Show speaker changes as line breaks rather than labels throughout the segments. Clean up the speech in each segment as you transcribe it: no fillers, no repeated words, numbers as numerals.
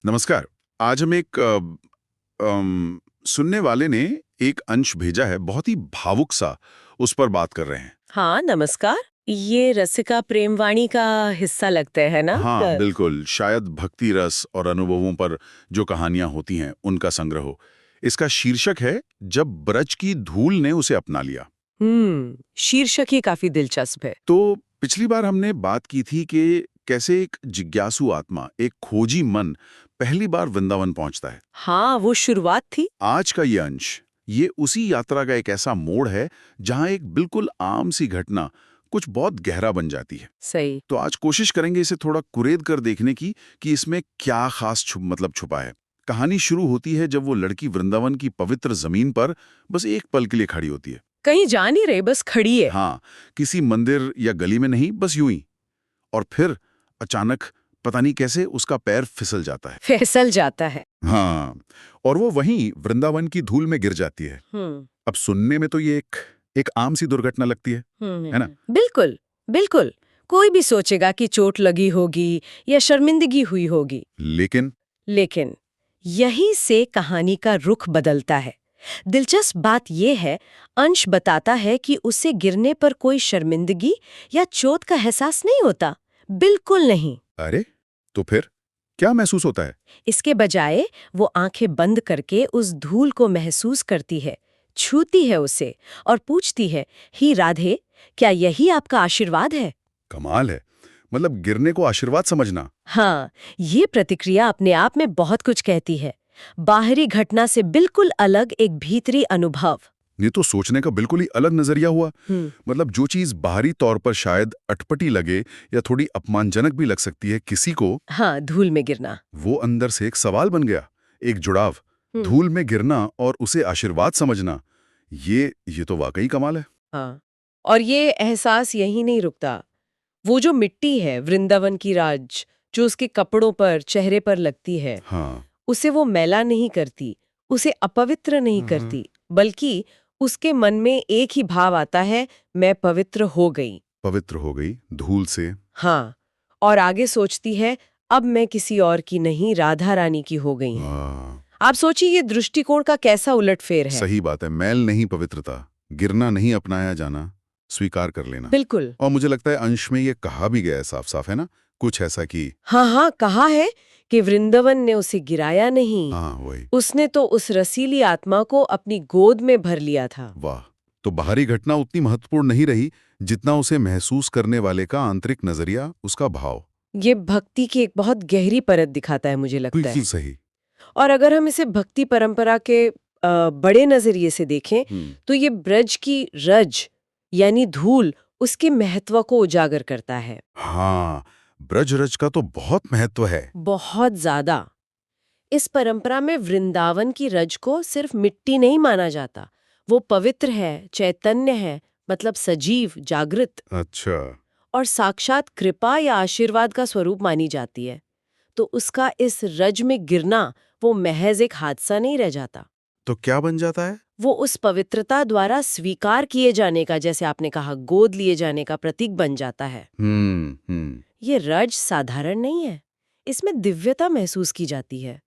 नमस्कार। आज हम एक सुनने वाले ने एक अंश भेजा है, बहुत ही भावुक सा, उस पर बात कर रहे हैं।
हाँ, नमस्कार। ये रसिका प्रेमवाणी का हिस्सा लगते हैं ना?
हाँ, बिल्कुल, शायद भक्ति रस और अनुभवों पर जो कहानियां होती हैं, उनका संग्रह हो। इसका शीर्षक है, जब ब्रज की धूल ने उसे अपना लिया।
शीर्षक ही काफी दिलचस्प है।
तो पिछली बार हमने बात की थी कि कैसे एक जिज्ञासु आत्मा, एक खोजी मन पहली बार वृंदावन पहुंचता है।
हाँ, वो शुरुआत थी।
आज का ये अंश, ये उसी यात्रा का एक ऐसा मोड़ है जहां एक बिल्कुल आम सी घटना कुछ बहुत गहरा बन जाती है।
सही।
तो आज कोशिश करेंगे इसे थोड़ा कुरेद कर देखने की कि इसमें क्या खास छुपा है। कहानी शुरू होती है जब वो लड़की वृंदावन की पवित्र जमीन पर बस एक पल के लिए खड़ी होती है।
कहीं जा नहीं रहे, बस खड़ी है।
हाँ, किसी मंदिर या गली में नहीं, बस यूं ही। और फिर अचानक पता नहीं कैसे उसका पैर फिसल जाता है।
फिसल जाता है।
हाँ, और वो वहीं वृंदावन की धूल में गिर जाती है। अब सुनने में तो ये एक आम सी दुर्घटना लगती है ना?
बिल्कुल, बिल्कुल। कोई भी सोचेगा कि चोट लगी होगी या शर्मिंदगी हुई होगी। लेकिन यही से कहानी का रुख बदलता है। दिलचस्प बात यह है, अंश बताता है कि उसे गिरने पर कोई शर्मिंदगी या चोट का एहसास नहीं होता। बिल्कुल नहीं।
अरे, तो फिर क्या महसूस होता है?
इसके बजाय वो आंखें बंद करके उस धूल को महसूस करती है, छूती है उसे और पूछती है, ही राधे, क्या यही आपका आशीर्वाद है?
कमाल है। मतलब गिरने को आशीर्वाद समझना।
हाँ, ये प्रतिक्रिया अपने आप में बहुत कुछ कहती है। बाहरी घटना से बिल्कुल अलग एक भीतरी अनुभव।
ये तो सोचने का बिल्कुल ही अलग नजरिया हुआ। मतलब जो चीज बाहरी तौर पर शायद अटपटी लगे या थोड़ी अपमानजनक भी लग सकती है किसी को,
हाँ, धूल में गिरना,
वो अंदर से एक सवाल बन गया, एक जुड़ाव। धूल में गिरना और उसे आशीर्वाद समझना, ये तो वाकई कमाल है।
हाँ, और ये एहसास यही नहीं रुकता। वो जो मिट्टी है वृंदावन की राज, जो उसके कपड़ों पर, चेहरे पर लगती है,
हाँ,
उसे वो मैला नहीं करती, उसे अपवित्र नहीं करती, बल्कि उसके मन में एक ही भाव आता है, मैं पवित्र हो गई।
पवित्र हो गई धूल से।
हाँ, और आगे सोचती है, अब मैं किसी और की नहीं, राधा रानी की हो गई हूँ। आप सोचिए ये दृष्टिकोण का कैसा उलटफेर है।
सही बात है। मैल नहीं पवित्रता, गिरना नहीं अपनाया जाना, स्वीकार कर लेना।
बिल्कुल।
और मुझे लगता है अंश में ये कहा भी गया है साफ साफ, है ना? कुछ ऐसा कि
हाँ, कहा है कि वृंदावन ने उसे गिराया नहीं,
हाँ, वही।
उसने तो उस रसीली आत्मा को अपनी गोद में भर लिया था।
वाह। तो बाहरी घटना उतनी महत्वपूर्ण नहीं रही जितना उसे महसूस करने वाले का आंतरिक नजरिया, उसका भाव।
ये भक्ति की एक बहुत गहरी परत दिखाता है, मुझे लगता है।
बिल्कुल सही।
और अगर हम इसे भक्ति परंपरा के बड़े नजरिए से देखें, तो ये ब्रज की रज यानी धूल उसके महत्व को उजागर करता है।
हाँ, ब्रज रज का तो बहुत महत्व है।
बहुत ज्यादा। इस परंपरा में वृंदावन की रज को सिर्फ मिट्टी नहीं माना जाता, वो पवित्र है, चैतन्य है, मतलब सजीव, जागृत।
अच्छा।
और साक्षात कृपा या आशीर्वाद का स्वरूप मानी जाती है। तो उसका इस रज में गिरना वो महज एक हादसा नहीं रह जाता।
तो क्या बन जाता है?
वो उस पवित्रता द्वारा स्वीकार किए जाने का, जैसे आपने कहा, गोद लिए जाने का प्रतीक बन जाता है। ये रज साधारण नहीं है, इसमें दिव्यता महसूस की जाती है।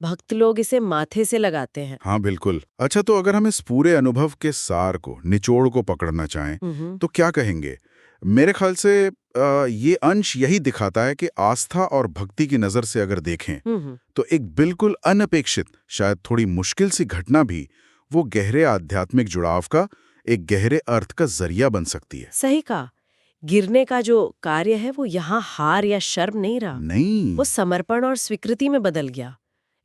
भक्त लोग इसे माथे से लगाते हैं।
हाँ, बिल्कुल। अच्छा, तो अगर हम इस पूरे अनुभव के सार को, निचोड़ को पकड़ना चाहें, तो क्या कहेंगे? मेरे ख्याल से ये अंश यही दिखाता है कि आस्था और भक्ति की नजर से अगर देखें, तो एक बिल्कुल अनपेक्षित, शायद थोड़ी मुश्किल सी घटना भी वो गहरे आध्यात्मिक जुड़ाव का, एक गहरे अर्थ का जरिया बन सकती है।
सही कहा। गिरने का जो कार्य है वो यहाँ हार या शर्म नहीं रहा,
नहीं,
वो समर्पण और स्वीकृति में बदल गया,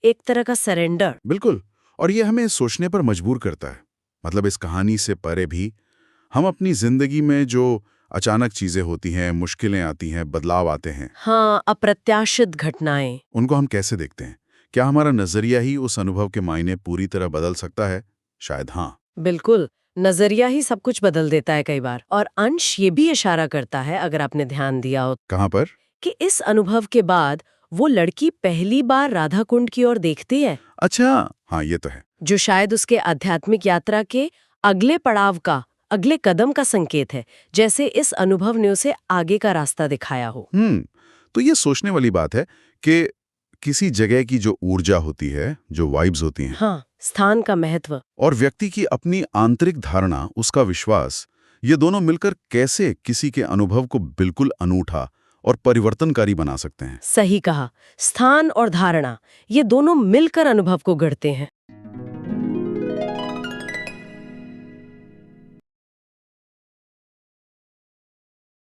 एक तरह का सरेंडर।
बिल्कुल। और ये हमें सोचने पर मजबूर करता है। मतलब इस कहानी से परे भी हम अपनी जिंदगी में जो अचानक चीजें होती हैं, मुश्किलें आती हैं, बदलाव आते हैं,
हाँ, अप्रत्याशित घटनाएं,
उनको हम कैसे देखते हैं? क्या हमारा नजरिया ही उस अनुभव के मायने पूरी तरह बदल सकता है? शायद हाँ।
बिल्कुल। नजरिया ही सब कुछ बदल देता है कई बार। और अंश ये भी इशारा करता है, अगर आपने ध्यान दिया हो,
कहाँ पर?
कि इस अनुभव के बाद वो लड़की पहली बार राधा कुंड की ओर देखती है।
अच्छा, हाँ, ये तो है।
जो शायद उसके आध्यात्मिक यात्रा के अगले पड़ाव का, अगले कदम का संकेत है, जैसे इस अनुभव ने उसे आगे का रास्ता दिखाया हो।
तो ये सोचने वाली बात है कि किसी जगह की जो ऊर्जा होती है, जो वाइब्स होती हैं,
हाँ, स्थान का महत्व।
और व्यक्ति की अपनी आंतरिक धारणा, उसका विश्वास, ये दोनों मिलकर कैसे किसी के अनुभव को बिल्कुल अनूठा और परिवर्तनकारी बना सकते हैं।
सही कहा, स्थान और धारणा ये दोनों मिलकर अनुभव को गढ़ते हैं।